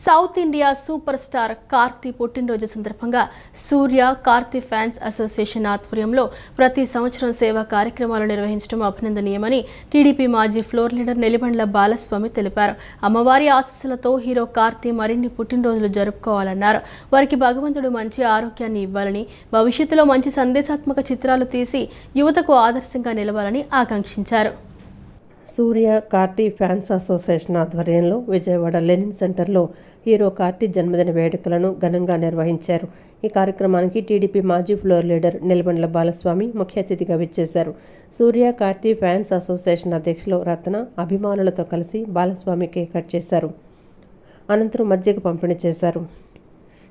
South India super star Karthi పుట్టినరోజు సందర్భంగా సూర్య కార్తీ ఫ్యాన్స్ అసోసియేషన్ ఆధ్వర్యంలో ప్రతి సంవత్సరం సేవా కార్యక్రమాలు నిర్వహించడం అభినందనీయమని టీడీపీ మాజీ ఫ్లోర్ లీడర్ నెలిబండ్ల బాలస్వామి తెలిపారు. అమ్మవారి ఆశీస్సులతో హీరో కార్తీ మరిన్ని పుట్టినరోజులు జరుపుకోవాలన్నారు. వారికి భగవంతుడు మంచి ఆరోగ్యాన్ని ఇవ్వాలని, భవిష్యత్తులో మంచి సందేశాత్మక చిత్రాలు తీసి యువతకు ఆదర్శంగా నిలవాలని ఆకాంక్షించారు. సూర్య కార్తీ ఫ్యాన్స్ అసోసియేషన్ ఆధ్వర్యంలో విజయవాడ లెనిన్ సెంటర్లో హీరో కార్తీ జన్మదిన వేడుకలను ఘనంగా నిర్వహించారు. ఈ కార్యక్రమానికి టీడీపీ మాజీ ఫ్లోర్ లీడర్ నెలబండ్ల బాలస్వామి ముఖ్య అతిథిగా విచ్చేశారు. సూర్య కార్తీ ఫ్యాన్స్ అసోసియేషన్ అధ్యక్షులు రత్న అభిమానులతో కలిసి బాలస్వామి కేక్ కట్ చేశారు. అనంతరం మజ్జిగ పంపిణీ చేశారు.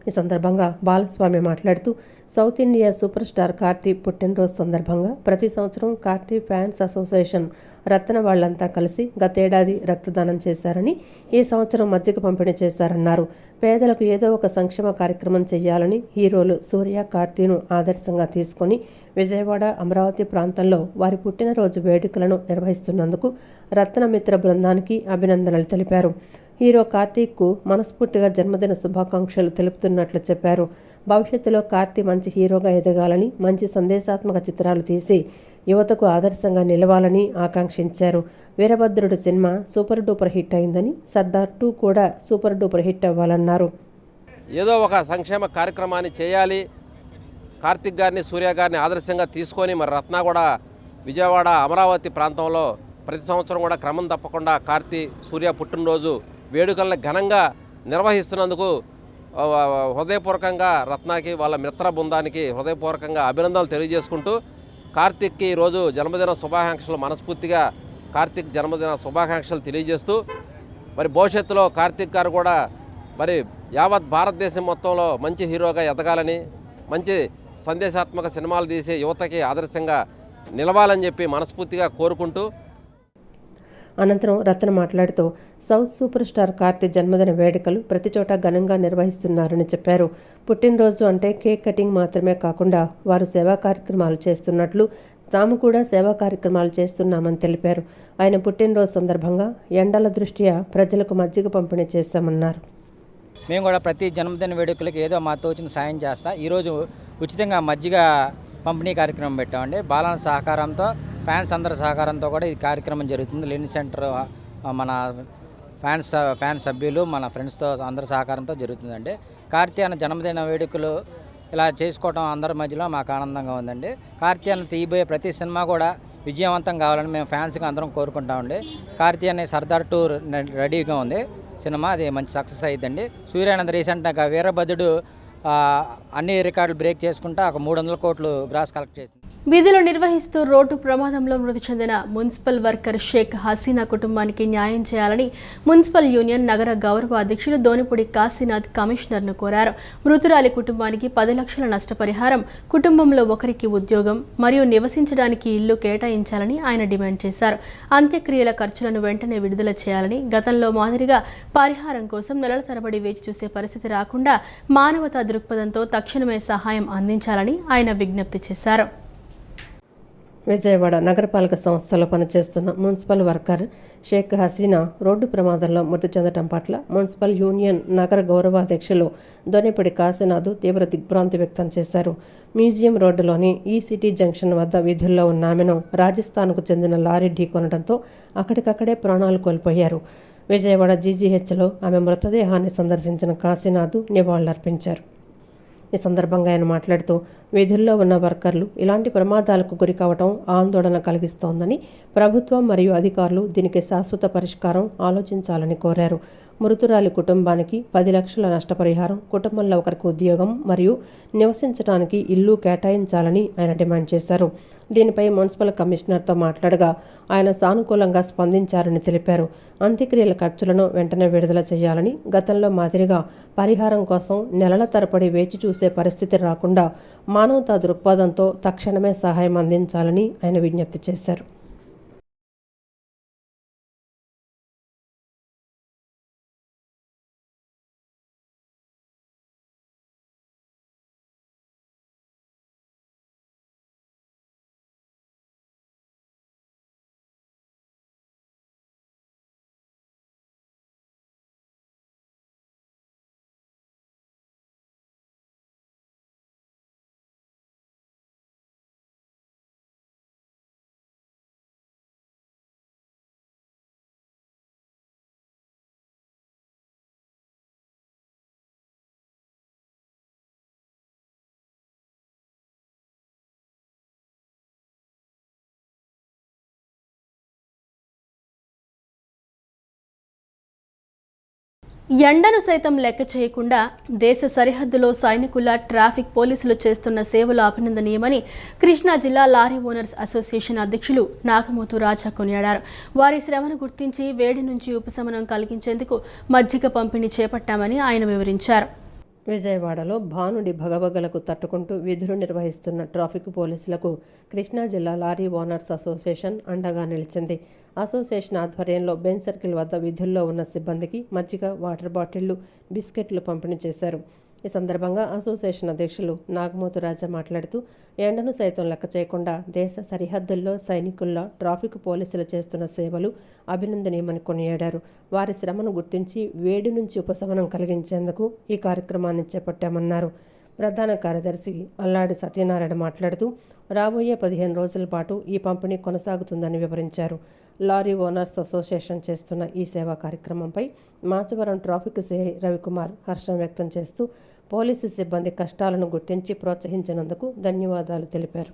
ఈ సందర్భంగా బాలస్వామి మాట్లాడుతూ south India super star Karthi పుట్టినరోజు సందర్భంగా ప్రతి సంవత్సరం కార్తీ ఫ్యాన్స్ అసోసియేషన్ రత్న వాళ్లంతా కలిసి గతేడాది రక్తదానం చేశారని, ఈ సంవత్సరం మజ్జిగ పంపిణీ చేశారన్నారు. పేదలకు ఏదో ఒక సంక్షేమ కార్యక్రమం చేయాలని హీరోలు సూర్య కార్తీను ఆదర్శంగా తీసుకొని విజయవాడ, అమరావతి ప్రాంతంలో వారి పుట్టినరోజు వేడుకలను నిర్వహిస్తున్నందుకు రత్న మిత్ర బృందానికి అభినందనలు తెలిపారు. హీరో కార్తీక్కు మనస్ఫూర్తిగా జన్మదిన శుభాకాంక్షలు తెలుపుతున్నట్లు చెప్పారు. భవిష్యత్తులో కార్తీ మంచి హీరోగా ఎదగాలని, మంచి సందేశాత్మక చిత్రాలు తీసి యువతకు ఆదర్శంగా నిలవాలని ఆకాంక్షించారు. వీరభద్రుడు సినిమా సూపర్ డూపర్ హిట్ అయిందని, సర్దార్ 2 కూడా సూపర్ డూపర్ హిట్ అవ్వాలన్నారు. ఏదో ఒక సంక్షేమ కార్యక్రమాన్ని చేయాలి, కార్తీక్ గారిని, సూర్య గారిని ఆదర్శంగా తీసుకొని మరి రత్న కూడా విజయవాడ, అమరావతి ప్రాంతంలో ప్రతి సంవత్సరం కూడా క్రమం తప్పకుండా కార్తీ, సూర్య పుట్టినరోజు వేడుకలను ఘనంగా నిర్వహిస్తున్నందుకు హృదయపూర్వకంగా రత్నాకి వాళ్ళ మిత్ర బృందానికి హృదయపూర్వకంగా అభినందనలు తెలియజేసుకుంటూ కార్తిక్కి ఈరోజు జన్మదిన శుభాకాంక్షలు మనస్ఫూర్తిగా కార్తిక్ జన్మదిన శుభాకాంక్షలు తెలియజేస్తూ మరి భవిష్యత్తులో కార్తిక్ గారు కూడా మరి యావత్ భారతదేశం మొత్తంలో మంచి హీరోగా ఎదగాలని మంచి సందేశాత్మక సినిమాలు తీసి యువతకి ఆదర్శంగా నిలవాలని చెప్పి మనస్ఫూర్తిగా కోరుకుంటూ అనంతరం రత్న మాట్లాడుతూ సౌత్ సూపర్ స్టార్ కార్తీ జన్మదిన వేడుకలు ప్రతి చోట ఘనంగా నిర్వహిస్తున్నారని చెప్పారు. పుట్టినరోజు అంటే కేక్ కటింగ్ మాత్రమే కాకుండా వారు సేవా కార్యక్రమాలు చేస్తున్నట్లు తాము కూడా సేవా కార్యక్రమాలు చేస్తున్నామని తెలిపారు. ఆయన పుట్టినరోజు సందర్భంగా ఎండల దృష్ట్యా ప్రజలకు మజ్జిగ పంపిణీ చేశామన్నారు. మేము కూడా ప్రతి జన్మదిన వేడుకలకి ఏదో మా తోచిన సాయం చేస్తా. ఈరోజు ఉచితంగా మజ్జిగ పంపిణీ కార్యక్రమం పెట్టామండి. బాలన సహకారంతో ఫ్యాన్స్ అందరి సహకారంతో కూడా ఈ కార్యక్రమం జరుగుతుంది. లెనిన్ సెంటర్ మన ఫ్యాన్స్ సభ్యులు మన ఫ్రెండ్స్తో అందరి సహకారంతో జరుగుతుందండి. కార్తీ అన్న జన్మదిన వేడుకలు ఇలా చేసుకోవడం అందరి మధ్యలో మాకు ఆనందంగా ఉందండి. కార్తీ అన్న తీయబోయే ప్రతి సినిమా కూడా విజయవంతం కావాలని మేము ఫ్యాన్స్గా అందరం కోరుకుంటామండి. కార్తీ అనే సర్దార్ 2 రెడీగా ఉంది సినిమా, అది మంచి సక్సెస్ అయ్యిందండి. సూర్యానంద్ రీసెంట్గా వీరభద్రుడు అన్ని రికార్డులు బ్రేక్ చేసుకుంటా ఒక 300 కోట్లు గ్రాస్ కలెక్ట్ చేసింది. విధులు నిర్వహిస్తూ రోడ్డు ప్రమాదంలో మృతి చెందిన మున్సిపల్ వర్కర్ షేక్ హసీనా కుటుంబానికి న్యాయం చేయాలని మున్సిపల్ యూనియన్ నగర గౌరవ అధ్యక్షులు దోనిపూడి కాశీనాథ్ కమిషనర్ను కోరారు. మృతురాలి కుటుంబానికి 10 లక్షల నష్టపరిహారం, కుటుంబంలో ఒకరికి ఉద్యోగం మరియు నివసించడానికి ఇల్లు కేటాయించాలని ఆయన డిమాండ్ చేశారు. అంత్యక్రియల ఖర్చులను వెంటనే విడుదల చేయాలని, గతంలో మాదిరిగా పరిహారం కోసం నెలల తరబడి వేచి చూసే పరిస్థితి రాకుండా మానవతా దృక్పథంతో తక్షణమే సహాయం అందించాలని ఆయన విజ్ఞప్తి చేశారు. విజయవాడ నగరపాలక సంస్థలో పనిచేస్తున్న municipal worker Shaik Haseena road ప్రమాదంలో మృతి చెందడం పట్ల మున్సిపల్ యూనియన్ నగర గౌరవాధ్యక్షులు దొనిపడి కాశీనాథ్ తీవ్ర దిగ్భ్రాంతి వ్యక్తం చేశారు. మ్యూజియం రోడ్డులోని ఈసిటీ జంక్షన్ వద్ద విధుల్లో ఉన్న ఆమెను రాజస్థాన్కు చెందిన లారీ ఢీకొనడంతో అక్కడికక్కడే ప్రాణాలు కోల్పోయారు. విజయవాడ జీజీహెచ్లో ఆమె మృతదేహాన్ని సందర్శించిన కాశీనాథ్ నివాళులర్పించారు. ఈ సందర్భంగా ఆయన మాట్లాడుతూ విధుల్లో ఉన్న వర్కర్లు ఇలాంటి ప్రమాదాలకు గురి కావడం ఆందోళన కలిగిస్తోందని, ప్రభుత్వం మరియు అధికారులు దీనికి శాశ్వత పరిష్కారం ఆలోచించాలని కోరారు. మృతురాలి కుటుంబానికి 10 లక్షల నష్టపరిహారం, కుటుంబంలో ఒకరికి ఉద్యోగం మరియు నివసించడానికి ఇల్లు కేటాయించాలని ఆయన డిమాండ్ చేశారు. దీనిపై మున్సిపల్ కమిషనర్తో మాట్లాడగా ఆయన సానుకూలంగా స్పందించారని తెలిపారు. అంత్యక్రియల ఖర్చులను వెంటనే విడుదల చేయాలని, గతంలో మాదిరిగా పరిహారం కోసం నెలల తరబడి వేచి చూసే పరిస్థితి రాకుండా మానవతా దృక్పథంతో తక్షణమే సహాయం అందించాలని ఆయన విజ్ఞప్తి చేశారు. ఎండను సైతం లెక్క చేయకుండా దేశ సరిహద్దులో సైనికుల, ట్రాఫిక్ పోలీసులు చేస్తున్న సేవలు అభినందనీయమని కృష్ణా జిల్లా లారీ ఓనర్స్ అసోసియేషన్ అధ్యక్షులు నాగమోతు రాజా కొనియాడారు. వారి శ్రమను గుర్తించి వేడి నుంచి ఉపశమనం కలిగించేందుకు మజ్జిగ పంపిణీ చేపట్టామని ఆయన వివరించారు. విజయవాడలో భానుడి భగభగలకు తట్టుకుంటూ విధులు నిర్వహిస్తున్న ట్రాఫిక్ పోలీసులకు కృష్ణా జిల్లా లారీ ఓనర్స్ అసోసియేషన్ అండగా నిలిచింది. అసోసియేషన్ ఆధ్వర్యంలో బెంచ్ సర్కిల్ వద్ద విధుల్లో ఉన్న సిబ్బందికి మజ్జిగ, వాటర్ బాటిళ్లు, బిస్కెట్లు పంపిణీ చేశారు. ఈ సందర్భంగా అసోసియేషన్ అధ్యక్షులు నాగమోతు రాజా మాట్లాడుతూ ఎండను సైతం లెక్క చేయకుండా దేశ సరిహద్దుల్లో సైనికుల్లో, ట్రాఫిక్ పోలీసులు చేస్తున్న సేవలు అభినందనీయమని కొనియాడారు. వారి శ్రమను గుర్తించి వేడి నుంచి ఉపశమనం కలిగించేందుకు ఈ కార్యక్రమాన్ని చేపట్టామన్నారు. ప్రధాన కార్యదర్శి అల్లాడి సత్యనారాయణ మాట్లాడుతూ రాబోయే 15 రోజుల పాటు ఈ పంపిణీ కొనసాగుతుందని వివరించారు. లారీ ఓనర్స్ అసోసియేషన్ చేస్తున్న ఈ సేవా కార్యక్రమంపై మాచవరం ట్రాఫిక్ సిఐ రవికుమార్ హర్షం వ్యక్తం చేస్తూ పోలీసు సిబ్బంది కష్టాలను గుర్తించి ప్రోత్సహించినందుకు ధన్యవాదాలు తెలిపారు.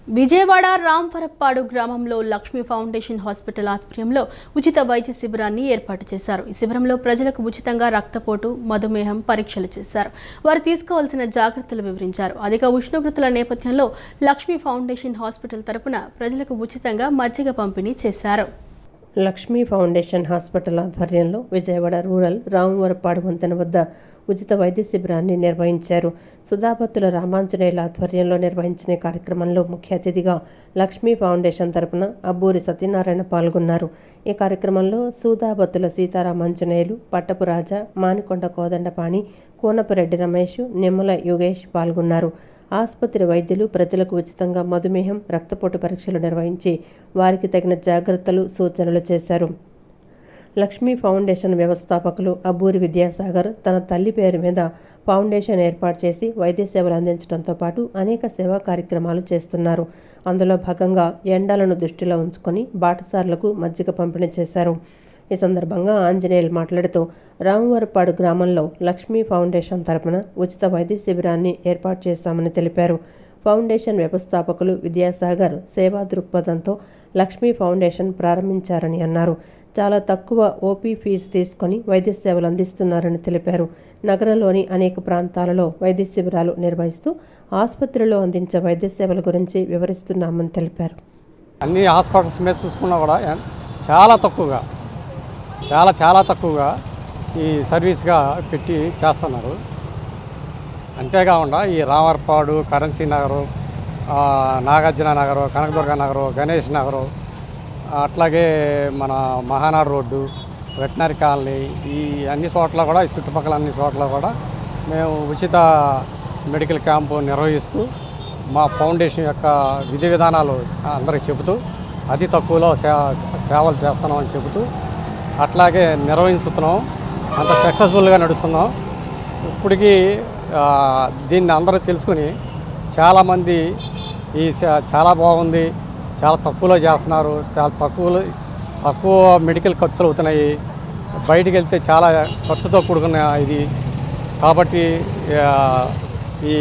విజయవాడ రాంవరప్పాడు గ్రామంలో లక్ష్మీ ఫౌండేషన్ హాస్పిటల్ ఆధ్వర్యంలో ఉచిత వైద్య శిబిరాన్ని ఏర్పాటు చేశారు. ఈ శిబిరంలో ప్రజలకు ఉచితంగా రక్తపోటు, మధుమేహం పరీక్షలు చేశారు. వారు తీసుకోవాల్సిన జాగ్రత్తలు వివరించారు. అధిక ఉష్ణోగ్రతల నేపథ్యంలో లక్ష్మీ ఫౌండేషన్ హాస్పిటల్ తరపున ప్రజలకు ఉచితంగా మజ్జిగ పంపిణీ చేశారు. లక్ష్మీ ఫౌండేషన్ హాస్పిటల్ ఆధ్వర్యంలో విజయవాడ రూరల్ రాంవరప్పాడు వంతెన వద్ద ఉచిత వైద్య శిబిరాన్ని నిర్వహించారు. సుధాభత్తుల రామాంజనేయుల ఆధ్వర్యంలో నిర్వహించిన కార్యక్రమంలో ముఖ్య అతిథిగా లక్ష్మీ ఫౌండేషన్ తరపున అబ్బూరి సత్యనారాయణ పాల్గొన్నారు. ఈ కార్యక్రమంలో సుధాభత్తుల సీతారామాంజనేయులు, పట్టపు రాజా, మానికొండ కోదండపాణి, కోనపరెడ్డి రమేష్, నిమ్మల యోగేష్ పాల్గొన్నారు. ఆసుపత్రి వైద్యులు ప్రజలకు ఉచితంగా మధుమేహం, రక్తపోటు పరీక్షలు నిర్వహించి వారికి తగిన జాగ్రత్తలు, సూచనలు చేశారు. లక్ష్మీ ఫౌండేషన్ వ్యవస్థాపకులు అబ్బూరి విద్యాసాగర్ తన తల్లి పేరు మీద ఫౌండేషన్ ఏర్పాటు చేసి వైద్య సేవలు అందించడంతో పాటు అనేక సేవా కార్యక్రమాలు చేస్తున్నారు. అందులో భాగంగా ఎండలను దృష్టిలో ఉంచుకొని బాటసార్లకు మజ్జిగ పంపిణీ చేశారు. ఈ సందర్భంగా ఆంజనేయులు మాట్లాడుతూ రాంవరప్పాడు గ్రామంలో లక్ష్మీ ఫౌండేషన్ తరపున ఉచిత వైద్య శిబిరాన్ని ఏర్పాటు చేశామని తెలిపారు. ఫౌండేషన్ వ్యవస్థాపకులు విద్యాసాగర్ సేవా దృక్పథంతో లక్ష్మీ ఫౌండేషన్ ప్రారంభించారని అన్నారు. చాలా తక్కువ ఓపీ ఫీజు తీసుకొని వైద్య సేవలు అందిస్తున్నారని తెలిపారు. నగరంలోని అనేక ప్రాంతాలలో వైద్య శిబిరాలు నిర్వహిస్తూ ఆసుపత్రిలో అందించే వైద్య సేవల గురించి వివరిస్తున్నామని తెలిపారు. అన్ని హాస్పిటల్స్ మీద చూసుకున్నా కూడా చాలా తక్కువగా ఈ సర్వీస్గా పెట్టి చేస్తున్నారు. అంతేకాకుండా ఈ రాంవరప్పాడు, కరెన్సీ నగరు, నాగార్జున నగరు, కనకదుర్గ నగరు, గణేష్ నగరు, అట్లాగే మన మహానాడు రోడ్డు, వెటనరీ కాలనీ, ఈ అన్ని చోట్ల కూడా, ఈ చుట్టుపక్కల అన్ని చోట్ల కూడా మేము ఉచిత మెడికల్ క్యాంపు నిర్వహిస్తూ మా ఫౌండేషన్ యొక్క విధి విధానాలు అందరికీ చెబుతూ అతి తక్కువలో సేవలు చేస్తున్నామని చెబుతూ అట్లాగే నిర్వహిస్తున్నాం. అంత సక్సెస్ఫుల్గా నడుస్తున్నాం. ఇప్పటికీ దీన్ని అందరూ తెలుసుకుని చాలామంది చాలా బాగుంది, చాలా తక్కువలో చేస్తున్నారు, చాలా తక్కువ మెడికల్ ఖర్చులు అవుతున్నాయి, బయటికి వెళ్తే చాలా ఖర్చుతో కూడుకున్న ఇది కాబట్టి ఈ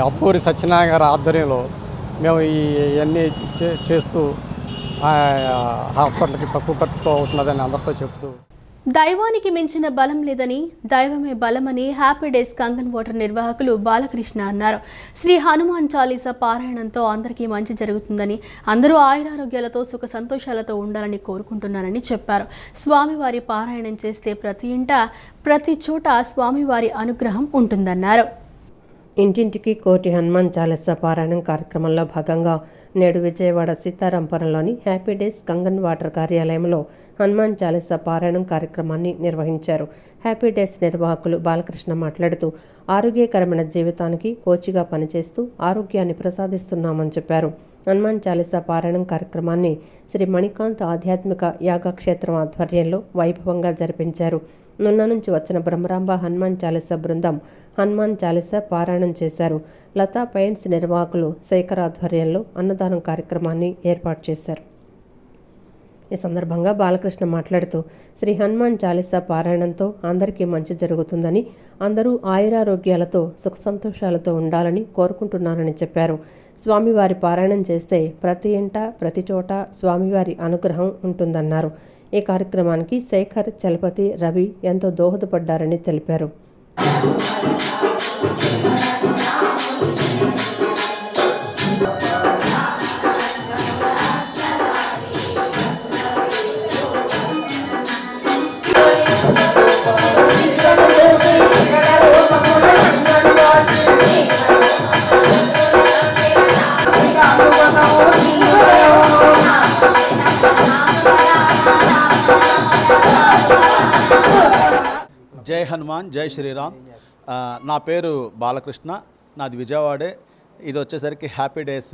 అబ్బూరి సత్యనారాయణ గారి ఆధ్వర్యంలో మేము ఇవన్నీ చేస్తూ హాస్పిటల్కి తక్కువ ఖర్చుతో అవుతున్నదని అందరితో చెబుతూ దైవానికి మించిన బలం లేదని, దైవమే బలమని హ్యాపీ డేస్ కంగన్ వాటర్ నిర్వాహకులు బాలకృష్ణ అన్నారు. శ్రీ హనుమాన్ చాలీసా పారాయణంతో అందరికీ మంచి జరుగుతుందని, అందరూ ఆయురారోగ్యాలతో సుఖ సంతోషాలతో ఉండాలని కోరుకుంటున్నానని చెప్పారు. స్వామివారి పారాయణం చేస్తే ప్రతి ఇంట ప్రతి చోట స్వామివారి అనుగ్రహం ఉంటుందన్నారు. ఇంటింటికి కోటి హనుమాన్ చాలీసా పారాయణం కార్యక్రమంలో భాగంగా నేడు విజయవాడ సీతారాంపురంలోని హ్యాపీ డేస్ కంగన్ వాటర్ కార్యాలయంలో హనుమాన్ చాలీసా పారాయణం కార్యక్రమాన్ని నిర్వహించారు. హ్యాపీ డేస్ నిర్వాహకులు బాలకృష్ణ మాట్లాడుతూ ఆరోగ్యకరమైన జీవితానికి కోచిగా పనిచేస్తూ ఆరోగ్యాన్ని ప్రసాదిస్తున్నామని చెప్పారు. హనుమాన్ చాలీసా పారాయణం కార్యక్రమాన్ని శ్రీ మణికాంత్ ఆధ్యాత్మిక యాగక్షేత్రం ఆధ్వర్యంలో వైభవంగా జరిపించారు. నున్న నుంచి వచ్చిన బ్రహ్మరాంబ హనుమాన్ చాలీసా బృందం హనుమాన్ చాలీసా పారాయణం చేశారు. లతా పెయింట్స్ నిర్వాహకులు శేఖర్ ఆధ్వర్యంలో అన్నదానం కార్యక్రమాన్ని ఏర్పాటు చేశారు. ఈ సందర్భంగా బాలకృష్ణ మాట్లాడుతూ శ్రీ హనుమాన్ చాలీసా పారాయణంతో అందరికీ మంచి జరుగుతుందని, అందరూ ఆయురారోగ్యాలతో సుఖ సంతోషాలతో ఉండాలని కోరుకుంటున్నానని చెప్పారు. స్వామివారి పారాయణం చేస్తే ప్రతి ఇంట ప్రతి చోట స్వామివారి అనుగ్రహం ఉంటుందన్నారు. ఈ కార్యక్రమానికి శేఖర్, చలపతి, రవి ఎంతో దోహదపడ్డారని తెలిపారు. జై హనుమాన్, జై శ్రీరామ్. నా పేరు బాలకృష్ణ, నాది విజయవాడే. ఇది వచ్చేసరికి happy days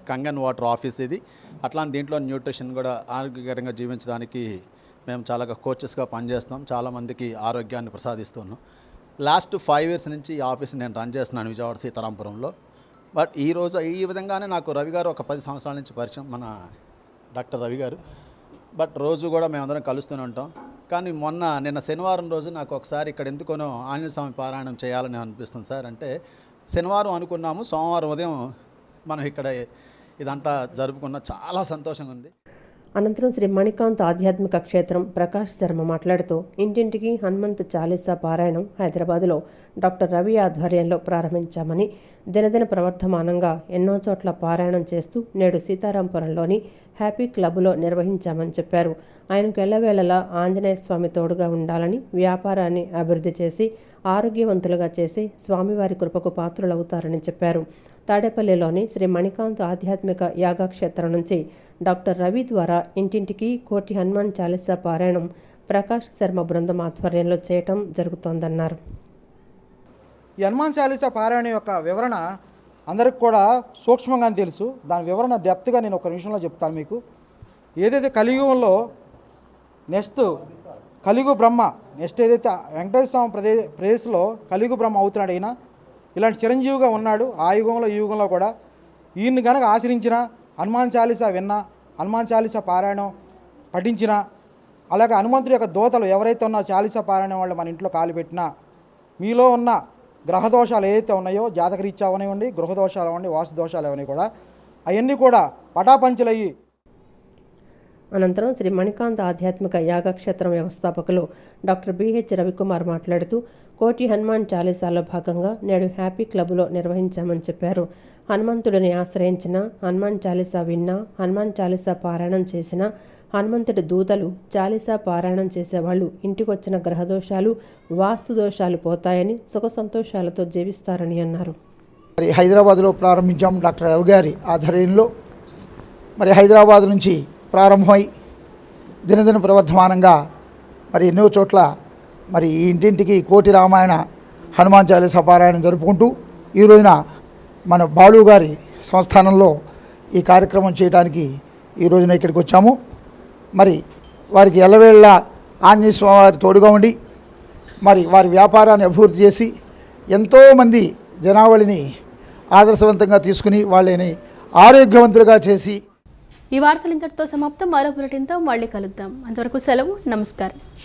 Kangen water office ఇది. అట్లాంటి దీంట్లో న్యూట్రిషన్ కూడా ఆరోగ్యకరంగా జీవించడానికి మేము చాలా కోచెస్గా పనిచేస్తాం. చాలామందికి ఆరోగ్యాన్ని ప్రసాదిస్తున్నాం. లాస్ట్ 5 years నుంచి ఈ ఆఫీస్ నేను రన్ చేస్తున్నాను విజయవాడ సీతారాంపురంలో. బట్ ఈరోజు ఈ విధంగానే నాకు రవి గారు ఒక 10 సంవత్సరాల నుంచి పరిచయం, మన డాక్టర్ రవి గారు. బట్ రోజు కూడా మేమందరం కలుస్తూనే ఉంటాం. కానీ నిన్న శనివారం రోజు నాకు ఒకసారి ఇక్కడ ఎందుకోనో ఆంజనేయ స్వామి పారాయణం చేయాలని అనిపిస్తుంది సార్. అంటే శనివారం అనుకున్నాము, సోమవారం ఉదయం మనం ఇక్కడ ఇదంతా జరుపుకున్న చాలా సంతోషంగా ఉంది. అనంతరం శ్రీ మణికాంత్ ఆధ్యాత్మిక క్షేత్రం ప్రకాష్ శర్మ మాట్లాడుతూ ఇంటింటికి హనుమంత్ చాలీసా పారాయణం హైదరాబాదులో డాక్టర్ రవి ఆధ్వర్యంలో ప్రారంభించామని, దినదిన ప్రవర్ధమానంగా ఎన్నో చోట్ల పారాయణం చేస్తూ నేడు సీతారాంపురంలోని హ్యాపీ క్లబ్లో నిర్వహించామని చెప్పారు. ఆయనకు ఎల్లవేళలా ఆంజనేయ స్వామి తోడుగా ఉండాలని, వ్యాపారాన్ని అభివృద్ధి చేసి ఆరోగ్యవంతులుగా చేసి స్వామివారి కృపకు పాత్రులవుతారని చెప్పారు. తాడేపల్లిలోని శ్రీ మణికాంత్ ఆధ్యాత్మిక యాగక్షేత్రం నుంచి డాక్టర్ రవి ద్వారా ఇంటింటికి కోటి హనుమాన్ చాలీసా పారాయణం ప్రకాష్ శర్మ బృందం ఆధ్వర్యంలో చేయటం జరుగుతోందన్నారు. ఈ హనుమాన్ చాలీసా పారాయణం యొక్క వివరణ అందరికి కూడా సూక్ష్మంగానే తెలుసు. దాని వివరణ డెప్త్గా నేను ఒక నిమిషంలో చెప్తాను మీకు. ఏదైతే కలియుగంలో నెక్స్ట్ కలియుగ బ్రహ్మ నెక్స్ట్ ఏదైతే వెంకటేశ్వర స్వామి ప్రదేశంలో కలియుగ బ్రహ్మ అవుతున్నాడు, అయినా ఇలాంటి చిరంజీవిగా ఉన్నాడు. ఆ యుగంలో ఈ యుగంలో కూడా ఈయన్ని కనుక ఆశ్రయించిన, హనుమాన్ చాలీసా విన్నా, హనుమాన్ చాలీసా పారాయణం పఠించిన, అలాగే హనుమంతుడి యొక్క దోతలు ఎవరైతే ఉన్నారో చాలీసా పారాయణం వాళ్ళు మన ఇంట్లో కాలు పెట్టినా, మీలో ఉన్న గ్రహదోషాలు ఏవైతే ఉన్నాయో జాతకరీత్యా అవనివ్వండి, గృహదోషాలు అవ్వండి, వాస్తు దోషాలు అవన్నీ కూడా అవన్నీ కూడా పటాపంచలయ్యి. అనంతరం శ్రీ మణికాంత్ ఆధ్యాత్మిక యాగక్షేత్రం వ్యవస్థాపకులు డాక్టర్ బిహెచ్ రవికుమార్ మాట్లాడుతూ కోటి హనుమాన్ చాలీసాలో భాగంగా నేడు హ్యాపీ క్లబ్లో నిర్వహించామని చెప్పారు. హనుమంతుడిని ఆశ్రయించిన, హనుమాన్ చాలీసా విన్నా, హనుమాన్ చాలీసా పారాయణం చేసిన, హనుమంతుడి దూతలు చాలీసా పారాయణం చేసేవాళ్ళు ఇంటికొచ్చిన గ్రహదోషాలు, వాస్తు దోషాలు పోతాయని, సుఖ సంతోషాలతో జీవిస్తారని అన్నారు. మరి హైదరాబాద్లో ప్రారంభించాం డాక్టర్ రవి గారి ఆధ్వర్యంలో. మరి హైదరాబాద్ నుంచి ప్రారంభమై దినదిన ప్రవర్ధమానంగా మరి ఎన్నో చోట్ల మరి ఈ ఇంటింటికి కోటి రామాయణ హనుమాన్ చాలీసా పారాయణం జరుపుకుంటూ ఈ రోజున మన బాలు గారి సంస్థానంలో ఈ కార్యక్రమం చేయడానికి ఈ రోజున ఇక్కడికి వచ్చాము. మరి వారికి ఎల్లవేళ ఆంజనేయ స్వామి వారి తోడుగా ఉండి మరి వారి వ్యాపారాన్ని అభివృద్ధి చేసి ఎంతోమంది జనావళిని ఆదర్శవంతంగా తీసుకుని వాళ్ళని ఆరోగ్యవంతులుగా చేసి. ఈ వార్తలు ఇంతటితో సమాప్తం. మరో బులెటిన్తో మళ్ళీ కలుద్దాం. అంతవరకు సెలవు. నమస్కారం.